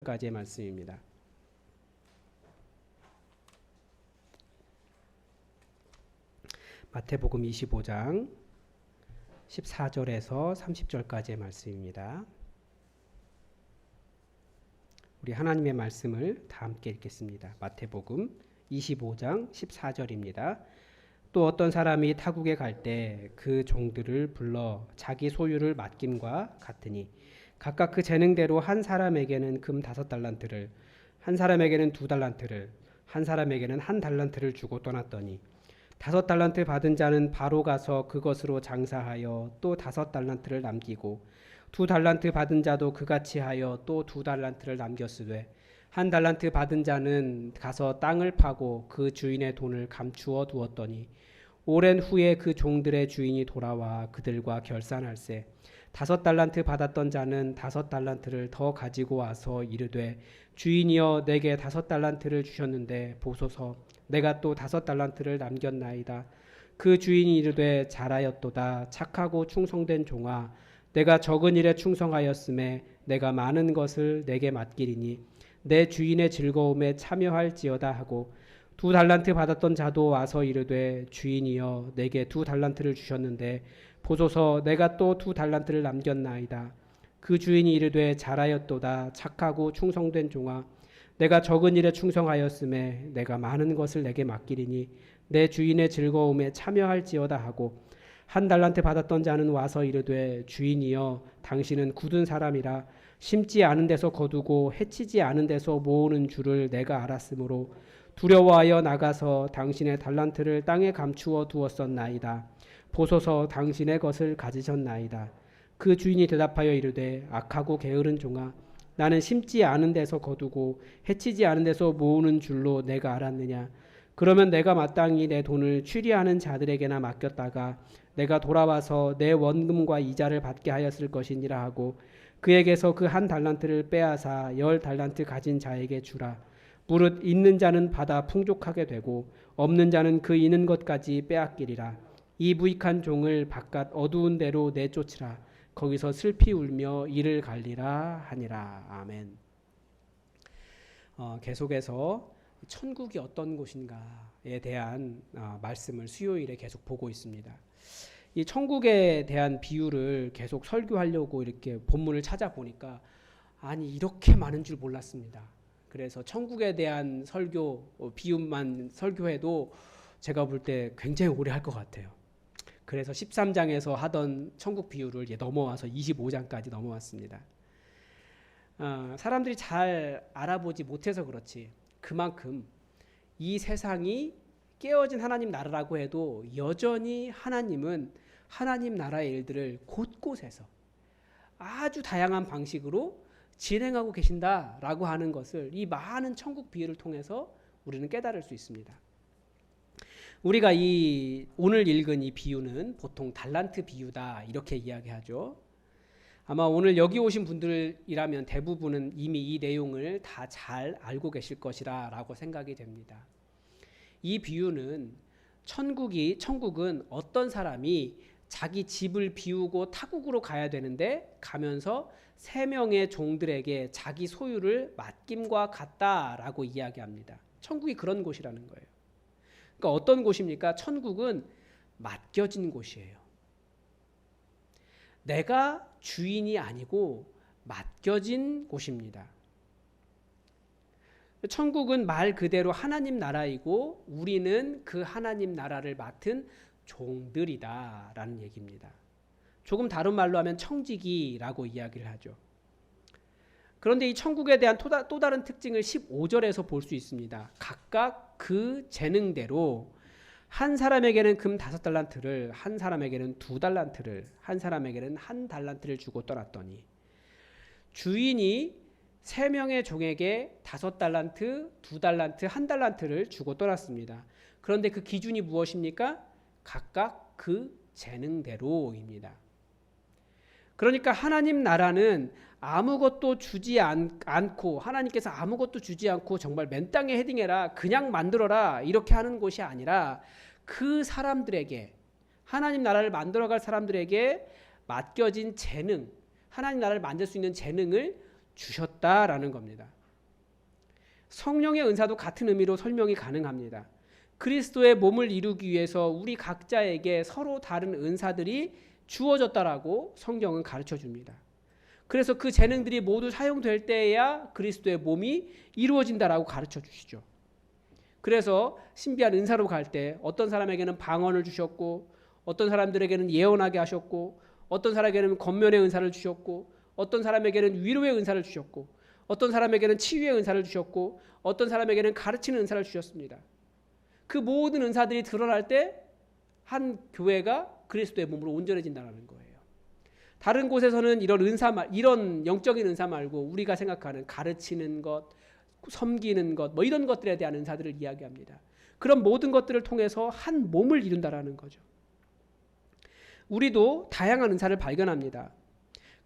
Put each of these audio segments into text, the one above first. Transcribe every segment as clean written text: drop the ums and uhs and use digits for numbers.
30절까지의 말씀입니다. 마태복음 25장 14절에서 30절까지의 말씀입니다. 우리 하나님의 말씀을 다 함께 읽겠습니다. 마태복음 25장 14절입니다. 또 어떤 사람이 타국에 갈 때 그 종들을 불러 자기 소유를 맡김과 같으니 각각 그 재능대로 한 사람에게는 금 5달란트를, 한 사람에게는 2달란트를, 한 사람에게는 1달란트를 주고 떠났더니 5달란트 받은 자는 바로 가서 그것으로 장사하여 또 5달란트를 남기고 2달란트 받은 자도 그같이 하여 또 2달란트를 남겼으되 1달란트 받은 자는 가서 땅을 파고 그 주인의 돈을 감추어 두었더니 오랜 후에 그 종들의 주인이 돌아와 그들과 결산할세 5달란트 받았던 자는 5달란트를 더 가지고 와서 이르되 주인이여 내게 5달란트를 주셨는데 보소서 내가 또 5달란트를 남겼나이다. 그 주인이 이르되 잘하였도다. 착하고 충성된 종아 내가 적은 일에 충성하였음에 내가 많은 것을 내게 맡기리니 내 주인의 즐거움에 참여할지어다 하고 2달란트 받았던 자도 와서 이르되 주인이여 내게 2달란트를 주셨는데 보소서 내가 또 2달란트를 남겼나이다. 그 주인이 이르되 잘하였도다. 착하고 충성된 종아 내가 적은 일에 충성하였음에 내가 많은 것을 내게 맡기리니 내 주인의 즐거움에 참여할지어다 하고 1달란트 받았던 자는 와서 이르되 주인이여 당신은 굳은 사람이라 심지 않은 데서 거두고 해치지 않은 데서 모으는 줄을 내가 알았으므로 두려워하여 나가서 당신의 달란트를 땅에 감추어 두었었나이다. 보소서 당신의 것을 가지셨나이다. 그 주인이 대답하여 이르되 악하고 게으른 종아 나는 심지 않은 데서 거두고 해치지 않은 데서 모으는 줄로 내가 알았느냐. 그러면 내가 마땅히 내 돈을 취리하는 자들에게나 맡겼다가 내가 돌아와서 내 원금과 이자를 받게 하였을 것이니라 하고 그에게서 그 1달란트를 빼앗아 10달란트 가진 자에게 주라. 무릇 있는 자는 받아 풍족하게 되고 없는 자는 그 있는 것까지 빼앗기리라. 이 무익한 종을 바깥 어두운 데로 내쫓으라. 거기서 슬피 울며 이를 갈리라 하니라. 아멘. 계속해서 천국이 어떤 곳인가에 대한 말씀을 수요일에 계속 보고 있습니다. 이 천국에 대한 비유를 계속 설교하려고 이렇게 본문을 찾아보니까 아니 이렇게 많은 줄 몰랐습니다. 그래서 천국에 대한 설교 비유만 설교해도 제가 볼 때 굉장히 오래 할 것 같아요. 그래서 13장에서 하던 천국 비유를 넘어와서 25장까지 넘어왔습니다. 사람들이 잘 알아보지 못해서 그렇지 그만큼 이 세상이 깨어진 하나님 나라라고 해도 여전히 하나님은 하나님 나라의 일들을 곳곳에서 아주 다양한 방식으로 진행하고 계신다라고 하는 것을 이 많은 천국 비유를 통해서 우리는 깨달을 수 있습니다. 우리가 오늘 읽은 이 비유는 보통 달란트 비유다 이렇게 이야기하죠. 아마 오늘 여기 오신 분들이라면 대부분은 이미 이 내용을 다 잘 알고 계실 것이라고 생각이 됩니다. 이 비유는 천국은 어떤 사람이 자기 집을 비우고 타국으로 가야 되는데 가면서 3명의 종들에게 자기 소유를 맡김과 같다라고 이야기합니다. 천국이 그런 곳이라는 거예요. 그러니까 어떤 곳입니까? 천국은 맡겨진 곳이에요. 내가 주인이 아니고 맡겨진 곳입니다. 천국은 말 그대로 하나님 나라이고 우리는 그 하나님 나라를 맡은 종들이다라는 얘기입니다. 조금 다른 말로 하면 청지기라고 이야기를 하죠. 그런데 이 천국에 대한 또 다른 특징을 15절에서 볼 수 있습니다. 각각 그 재능대로 한 사람에게는 금 5달란트를, 한 사람에게는 2달란트를, 한 사람에게는 1달란트를 주고 떠났더니 주인이 3명의 종에게 5달란트, 2달란트, 1달란트를 주고 떠났습니다. 그런데 그 기준이 무엇입니까? 각각 그 재능대로입니다. 그러니까 하나님 나라는 아무것도 주지 않고 하나님께서 아무것도 주지 않고 정말 맨 땅에 헤딩해라 그냥 만들어라 이렇게 하는 곳이 아니라 그 사람들에게 하나님 나라를 만들어갈 사람들에게 맡겨진 재능 하나님 나라를 만들 수 있는 재능을 주셨다라는 겁니다. 성령의 은사도 같은 의미로 설명이 가능합니다. 그리스도의 몸을 이루기 위해서 우리 각자에게 서로 다른 은사들이 주어졌다라고 성경은 가르쳐 줍니다. 그래서 그 재능들이 모두 사용될 때에야 그리스도의 몸이 이루어진다라고 가르쳐 주시죠. 그래서 신비한 은사로 갈 때 어떤 사람에게는 방언을 주셨고, 어떤 사람들에게는 예언하게 하셨고, 어떤 사람에게는 권면의 은사를 주셨고, 어떤 사람에게는 위로의 은사를 주셨고, 어떤 사람에게는 치유의 은사를 주셨고, 어떤 사람에게는 가르치는 은사를 주셨습니다. 그 모든 은사들이 드러날 때 한 교회가 그리스도의 몸으로 온전해진다는 거예요. 다른 곳에서는 이런 영적인 은사 말고 우리가 생각하는 가르치는 것, 섬기는 것, 뭐 이런 것들에 대한 은사들을 이야기합니다. 그런 모든 것들을 통해서 한 몸을 이룬다라는 거죠. 우리도 다양한 은사를 발견합니다.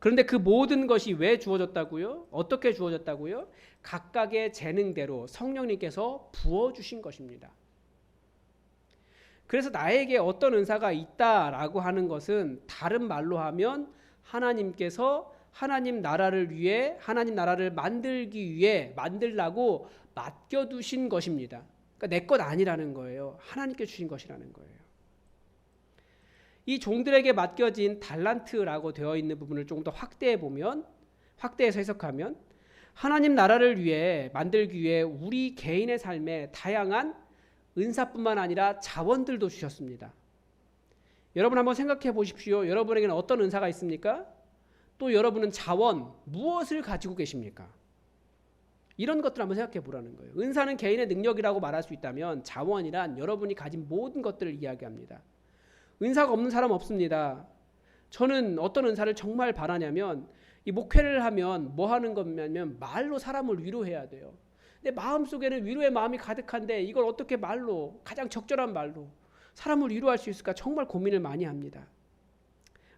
그런데 그 모든 것이 왜 주어졌다고요? 어떻게 주어졌다고요? 각각의 재능대로 성령님께서 부어주신 것입니다. 그래서 나에게 어떤 은사가 있다라고 하는 것은 다른 말로 하면 하나님께서 하나님 나라를 위해, 하나님 나라를 만들기 위해 만들라고 맡겨두신 것입니다. 그러니까 내 것 아니라는 거예요. 하나님께 주신 것이라는 거예요. 이 종들에게 맡겨진 달란트라고 되어 있는 부분을 조금 더 확대해서 해석하면 하나님 나라를 위해 만들기 위해 우리 개인의 삶에 다양한 은사뿐만 아니라 자원들도 주셨습니다. 여러분 한번 생각해 보십시오. 여러분에게는 어떤 은사가 있습니까? 또 여러분은 자원, 무엇을 가지고 계십니까? 이런 것들 한번 생각해 보라는 거예요. 은사는 개인의 능력이라고 말할 수 있다면 자원이란 여러분이 가진 모든 것들을 이야기합니다. 은사가 없는 사람 없습니다. 저는 어떤 은사를 정말 바라냐면 이 목회를 하면 뭐 하는 거냐면 말로 사람을 위로해야 돼요. 내 마음속에는 위로의 마음이 가득한데 이걸 어떻게 말로, 가장 적절한 말로 사람을 위로할 수 있을까 정말 고민을 많이 합니다.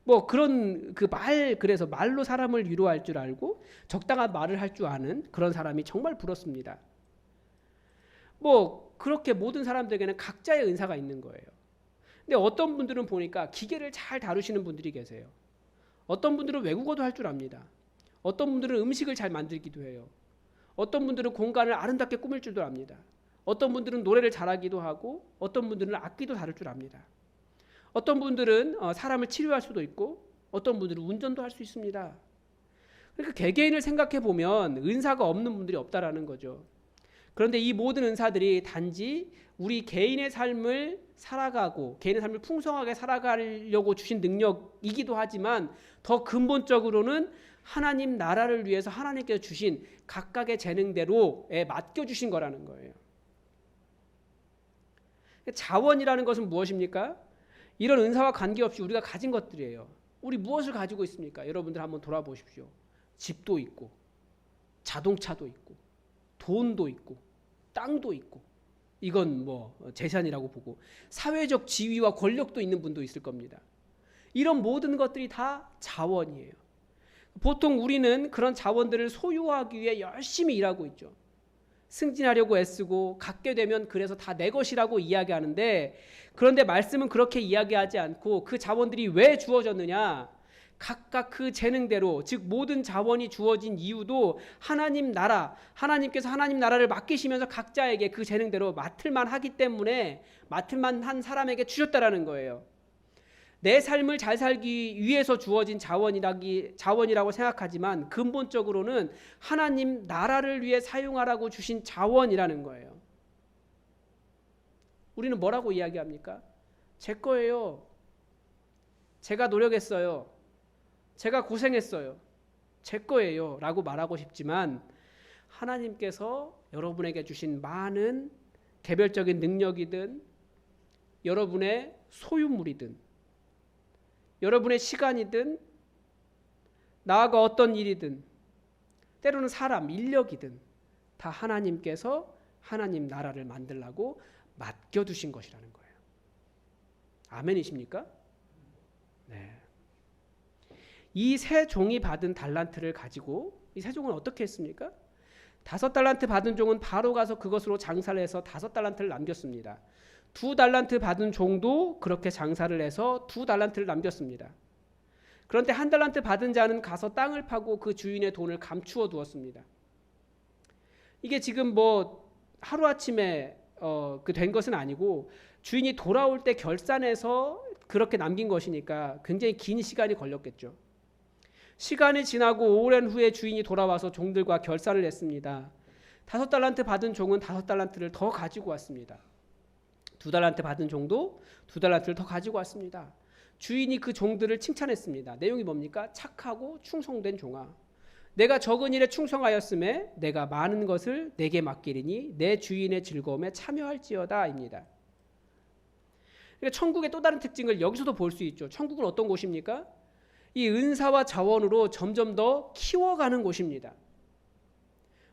뭐 그런 그래서 말로 사람을 위로할 줄 알고 적당한 말을 할 줄 아는 그런 사람이 정말 부럽습니다. 뭐 그렇게 모든 사람들에게는 각자의 은사가 있는 거예요. 근데 어떤 분들은 보니까 기계를 잘 다루시는 분들이 계세요. 어떤 분들은 외국어도 할 줄 압니다. 어떤 분들은 음식을 잘 만들기도 해요. 어떤 분들은 공간을 아름답게 꾸밀 줄도 압니다. 어떤 분들은 노래를 잘하기도 하고 어떤 분들은 악기도 다룰 줄 압니다. 어떤 분들은 사람을 치료할 수도 있고 어떤 분들은 운전도 할 수 있습니다. 그러니까 개개인을 생각해 보면 은사가 없는 분들이 없다라는 거죠. 그런데 이 모든 은사들이 단지 우리 개인의 삶을 살아가고 개인의 삶을 풍성하게 살아가려고 주신 능력이기도 하지만 더 근본적으로는 하나님 나라를 위해서 하나님께서 주신 각각의 재능대로에 맡겨주신 거라는 거예요. 자원이라는 것은 무엇입니까? 이런 은사와 관계없이 우리가 가진 것들이에요. 우리 무엇을 가지고 있습니까? 여러분들 한번 돌아보십시오. 집도 있고 자동차도 있고 돈도 있고 땅도 있고 이건 뭐 재산이라고 보고 사회적 지위와 권력도 있는 분도 있을 겁니다. 이런 모든 것들이 다 자원이에요. 보통 우리는 그런 자원들을 소유하기 위해 열심히 일하고 있죠. 승진하려고 애쓰고 갖게 되면 그래서 다 내 것이라고 이야기하는데 그런데 말씀은 그렇게 이야기하지 않고 그 자원들이 왜 주어졌느냐? 각각 그 재능대로 즉 모든 자원이 주어진 이유도 하나님 나라, 하나님께서 하나님 나라를 맡기시면서 각자에게 그 재능대로 맡을만 하기 때문에 맡을만 한 사람에게 주셨다라는 거예요. 내 삶을 잘 살기 위해서 주어진 자원이라고 생각하지만 근본적으로는 하나님 나라를 위해 사용하라고 주신 자원이라는 거예요. 우리는 뭐라고 이야기합니까? 제 거예요. 제가 노력했어요. 제가 고생했어요. 제 거예요. 라고 말하고 싶지만 하나님께서 여러분에게 주신 많은 개별적인 능력이든 여러분의 소유물이든 여러분의 시간이든 나아가 어떤 일이든 때로는 사람, 인력이든 다 하나님께서 하나님 나라를 만들라고 맡겨두신 것이라는 거예요. 아멘이십니까? 네. 이 세 종이 받은 달란트를 가지고 이 세 종은 어떻게 했습니까? 5달란트 받은 종은 바로 가서 그것으로 장사를 해서 5달란트를 남겼습니다. 2달란트 받은 종도 그렇게 장사를 해서 2달란트를 남겼습니다. 그런데 1달란트 받은 자는 가서 땅을 파고 그 주인의 돈을 감추어 두었습니다. 이게 지금 뭐 하루아침에 된 것은 아니고 주인이 돌아올 때 결산해서 그렇게 남긴 것이니까 굉장히 긴 시간이 걸렸겠죠. 시간이 지나고 오랜 후에 주인이 돌아와서 종들과 결산을 했습니다. 5달란트 받은 종은 5달란트를 더 가지고 왔습니다. 2달란트 받은 종도 2달란트를 더 가지고 왔습니다. 주인이 그 종들을 칭찬했습니다. 내용이 뭡니까? 착하고 충성된 종아, 내가 적은 일에 충성하였음에 내가 많은 것을 내게 맡기리니 내 주인의 즐거움에 참여할지어다 입니다. 그러니까 천국의 또 다른 특징을 여기서도 볼 수 있죠. 천국은 어떤 곳입니까? 이 은사와 자원으로 점점 더 키워가는 곳입니다.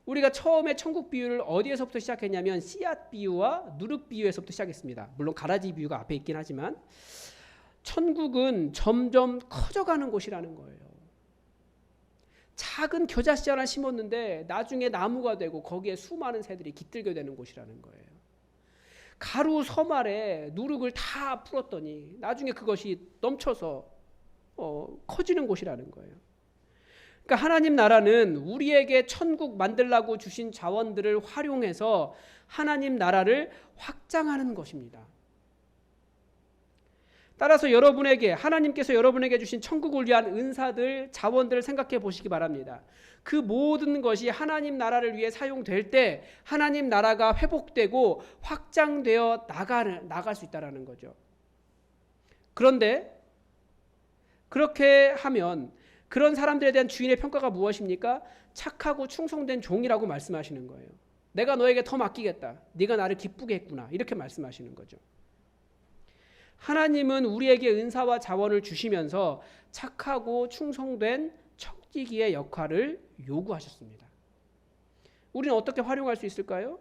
우리가 처음에 천국 비유를 어디에서부터 시작했냐면 씨앗 비유와 누룩 비유에서부터 시작했습니다. 물론 가라지 비유가 앞에 있긴 하지만 천국은 점점 커져가는 곳이라는 거예요. 작은 겨자씨 하나 심었는데 나중에 나무가 되고 거기에 수많은 새들이 깃들게 되는 곳이라는 거예요. 가루 섬 아래 누룩을 다 풀었더니 나중에 그것이 넘쳐서 커지는 곳이라는 거예요. 그러니까 하나님 나라는 우리에게 천국 만들라고 주신 자원들을 활용해서 하나님 나라를 확장하는 것입니다. 따라서 하나님께서 여러분에게 주신 천국을 위한 은사들, 자원들을 생각해 보시기 바랍니다. 그 모든 것이 하나님 나라를 위해 사용될 때 하나님 나라가 회복되고 확장되어 나갈 수 있다는 거죠. 그런데 그렇게 하면 그런 사람들에 대한 주인의 평가가 무엇입니까? 착하고 충성된 종이라고 말씀하시는 거예요. 내가 너에게 더 맡기겠다. 네가 나를 기쁘게 했구나. 이렇게 말씀하시는 거죠. 하나님은 우리에게 은사와 자원을 주시면서 착하고 충성된 척지기의 역할을 요구하셨습니다. 우리는 어떻게 활용할 수 있을까요?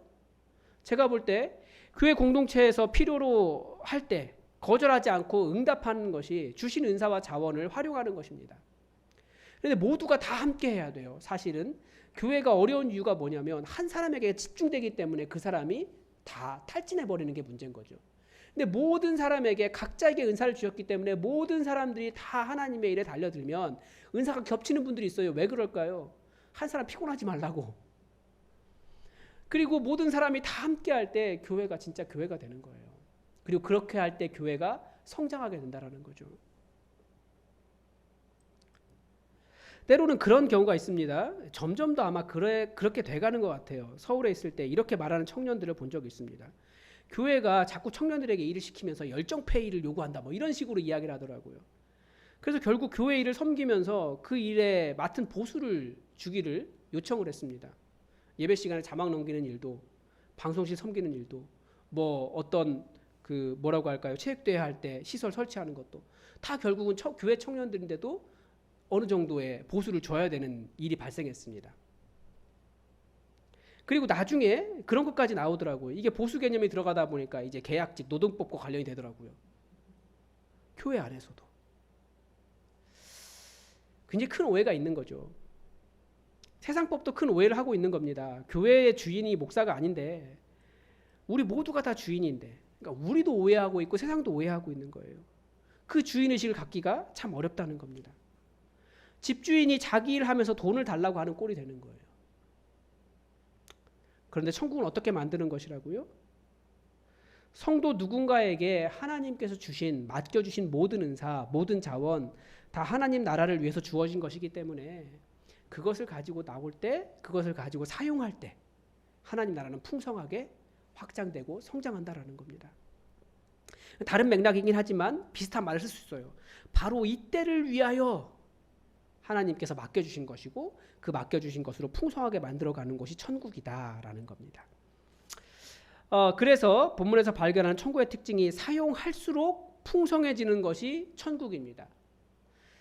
제가 볼 때 교회 공동체에서 필요로 할 때 거절하지 않고 응답하는 것이 주신 은사와 자원을 활용하는 것입니다. 그런데 모두가 다 함께 해야 돼요. 사실은 교회가 어려운 이유가 뭐냐면 한 사람에게 집중되기 때문에 그 사람이 다 탈진해버리는 게 문제인 거죠. 근데 모든 사람에게 각자에게 은사를 주셨기 때문에 모든 사람들이 다 하나님의 일에 달려들면 은사가 겹치는 분들이 있어요. 왜 그럴까요? 한 사람 피곤하지 말라고. 그리고 모든 사람이 다 함께 할 때 교회가 진짜 교회가 되는 거예요. 그리고 그렇게 할 때 교회가 성장하게 된다는 거죠. 때로는 그런 경우가 있습니다. 점점 더 아마 그렇게 돼가는 것 같아요. 서울에 있을 때 이렇게 말하는 청년들을 본 적이 있습니다. 교회가 자꾸 청년들에게 일을 시키면서 열정페이를 요구한다 뭐 이런 식으로 이야기를 하더라고요. 그래서 결국 교회 일을 섬기면서 그 일에 맡은 보수를 주기를 요청을 했습니다. 예배 시간에 자막 넘기는 일도, 방송실 섬기는 일도, 뭐 어떤 뭐라고 할까요? 체육대회 할 때 시설 설치하는 것도 다 결국은 교회 청년들인데도 어느 정도의 보수를 줘야 되는 일이 발생했습니다. 그리고 나중에 그런 것까지 나오더라고요. 이게 보수 개념이 들어가다 보니까 이제 계약직 노동법과 관련이 되더라고요. 교회 안에서도. 굉장히 큰 오해가 있는 거죠. 세상법도 큰 오해를 하고 있는 겁니다. 교회의 주인이 목사가 아닌데 우리 모두가 다 주인인데, 그러니까 우리도 오해하고 있고 세상도 오해하고 있는 거예요. 그 주인의식을 갖기가 참 어렵다는 겁니다. 집주인이 자기 일 하면서 돈을 달라고 하는 꼴이 되는 거예요. 그런데 천국은 어떻게 만드는 것이라고요? 성도 누군가에게 하나님께서 맡겨주신 모든 은사, 모든 자원 다 하나님 나라를 위해서 주어진 것이기 때문에 그것을 가지고 나올 때, 그것을 가지고 사용할 때 하나님 나라는 풍성하게 확장되고 성장한다라는 겁니다. 다른 맥락이긴 하지만 비슷한 말을 쓸 수 있어요. 바로 이때를 위하여 하나님께서 맡겨주신 것이고 그 맡겨주신 것으로 풍성하게 만들어가는 것이 천국이다라는 겁니다. 그래서 본문에서 발견하는 천국의 특징이 사용할수록 풍성해지는 것이 천국입니다.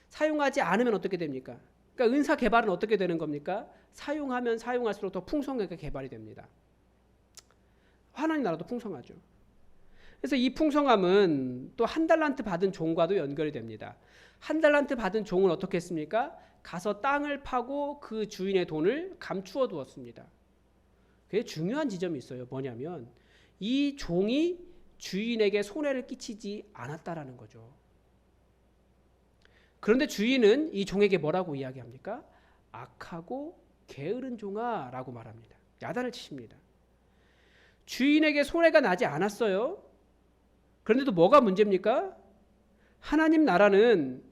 사용하지 않으면 어떻게 됩니까? 그러니까 은사 개발은 어떻게 되는 겁니까? 사용하면 사용할수록 더 풍성하게 개발이 됩니다. 하나님 나라도 풍성하죠. 그래서 이 풍성함은 또 1달란트 받은 종과도 연결이 됩니다. 1달란트 받은 종은 어떻게 했습니까? 가서 땅을 파고 그 주인의 돈을 감추어 두었습니다. 그게 중요한 지점이 있어요. 뭐냐면 이 종이 주인에게 손해를 끼치지 않았다라는 거죠. 그런데 주인은 이 종에게 뭐라고 이야기합니까? 악하고 게으른 종아 라고 말합니다. 야단을 치십니다. 주인에게 손해가 나지 않았어요. 그런데도 뭐가 문제입니까? 하나님 나라는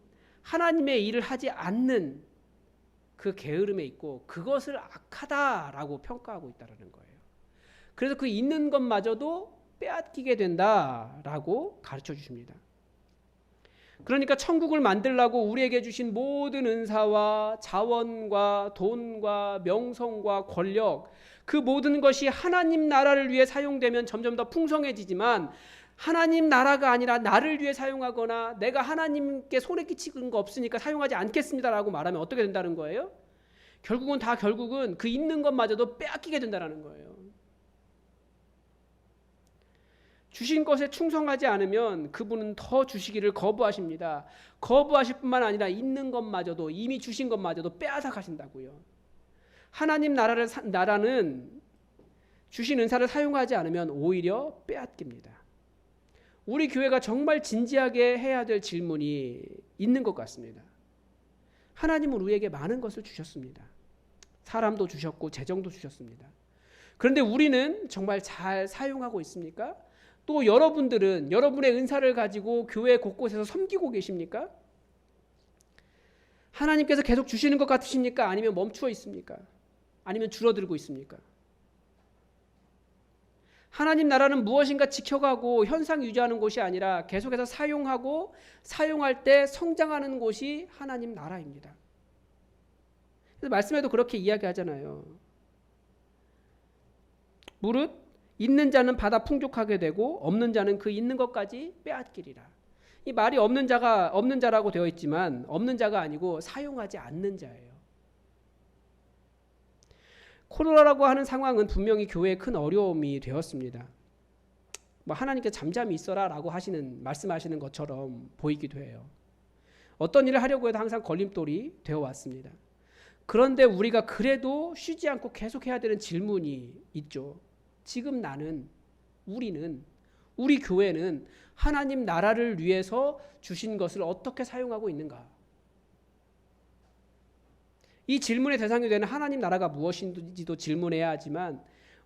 하나님의 일을 하지 않는 그 게으름에 있고 그것을 악하다라고 평가하고 있다는 거예요. 그래서 그 있는 것마저도 빼앗기게 된다라고 가르쳐 주십니다. 그러니까 천국을 만들라고 우리에게 주신 모든 은사와 자원과 돈과 명성과 권력, 그 모든 것이 하나님 나라를 위해 사용되면 점점 더 풍성해지지만 하나님 나라가 아니라 나를 위해 사용하거나 내가 하나님께 손해 끼치는 거 없으니까 사용하지 않겠습니다라고 말하면 어떻게 된다는 거예요? 결국은 그 있는 것마저도 빼앗기게 된다는 거예요. 주신 것에 충성하지 않으면 그분은 더 주시기를 거부하십니다. 거부하실 뿐만 아니라 있는 것마저도, 이미 주신 것마저도 빼앗아 가신다고요. 하나님 나라는 주신 은사를 사용하지 않으면 오히려 빼앗깁니다. 우리 교회가 정말 진지하게 해야 될 질문이 있는 것 같습니다. 하나님은 우리에게 많은 것을 주셨습니다. 사람도 주셨고 재정도 주셨습니다. 그런데 우리는 정말 잘 사용하고 있습니까? 또 여러분들은 여러분의 은사를 가지고 교회 곳곳에서 섬기고 계십니까? 하나님께서 계속 주시는 것 같으십니까? 아니면 멈추어 있습니까? 아니면 줄어들고 있습니까? 하나님 나라는 무엇인가 지켜가고 현상 유지하는 곳이 아니라 계속해서 사용하고 사용할 때 성장하는 곳이 하나님 나라입니다. 그래서 말씀에도 그렇게 이야기하잖아요. 무릇 있는 자는 받아 풍족하게 되고 없는 자는 그 있는 것까지 빼앗기리라. 이 말이 없는 자라고 되어 있지만 없는 자가 아니고 사용하지 않는 자예요. 코로나라고 하는 상황은 분명히 교회에 큰 어려움이 되었습니다. 하나님께 잠잠히 있어라라고 말씀하시는 것처럼 보이기도 해요. 어떤 일을 하려고 해도 항상 걸림돌이 되어 왔습니다. 그런데 우리가 그래도 쉬지 않고 계속해야 되는 질문이 있죠. 지금 우리 교회는 하나님 나라를 위해서 주신 것을 어떻게 사용하고 있는가? 이 질문의 대상이 되는 하나님 나라가 무엇인지도 질문해야 하지만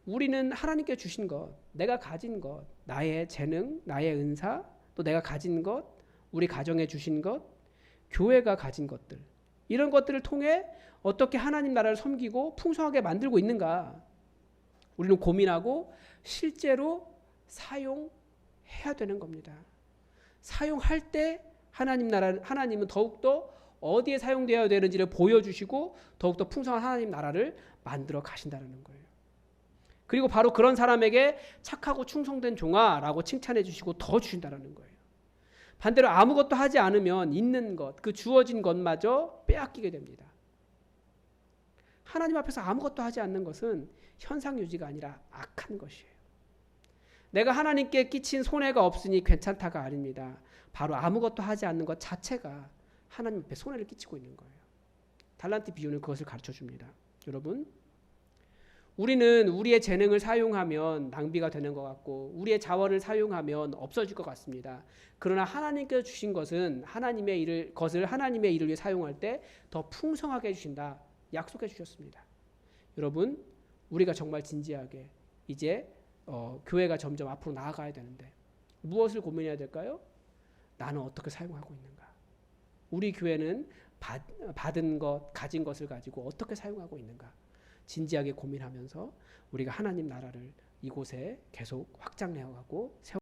우리는 하나님께 주신 것, 내가 가진 것, 나의 재능, 나의 은사, 또 내가 가진 것, 우리 가정에 주신 것, 교회가 가진 것들, 이런 것들을 통해 어떻게 하나님 나라를 섬기고 풍성하게 만들고 있는가? 우리는 고민하고 실제로 사용해야 되는 겁니다. 사용할 때 하나님은 더욱더 어디에 사용되어야 되는지를 보여주시고 더욱더 풍성한 하나님 나라를 만들어 가신다는 거예요. 그리고 바로 그런 사람에게 착하고 충성된 종아라고 칭찬해 주시고 더 주신다는 거예요. 반대로 아무것도 하지 않으면 있는 것, 그 주어진 것마저 빼앗기게 됩니다. 하나님 앞에서 아무것도 하지 않는 것은 현상 유지가 아니라 악한 것이에요. 내가 하나님께 끼친 손해가 없으니 괜찮다가 아닙니다. 바로 아무것도 하지 않는 것 자체가 하나님 앞에 손해를 끼치고 있는 거예요. 달란트 비유는 그것을 가르쳐 줍니다. 여러분, 우리는 우리의 재능을 사용하면 낭비가 되는 것 같고 우리의 자원을 사용하면 없어질 것 같습니다. 그러나 하나님께서 주신 것은 하나님의 일을 위해 사용할 때 더 풍성하게 해주신다 약속해 주셨습니다. 여러분, 우리가 정말 진지하게 이제 교회가 점점 앞으로 나아가야 되는데 무엇을 고민해야 될까요? 나는 어떻게 사용하고 있는가? 우리 교회는 받은 것, 가진 것을 가지고 어떻게 사용하고 있는가? 진지하게 고민하면서 우리가 하나님 나라를 이곳에 계속 확장해가고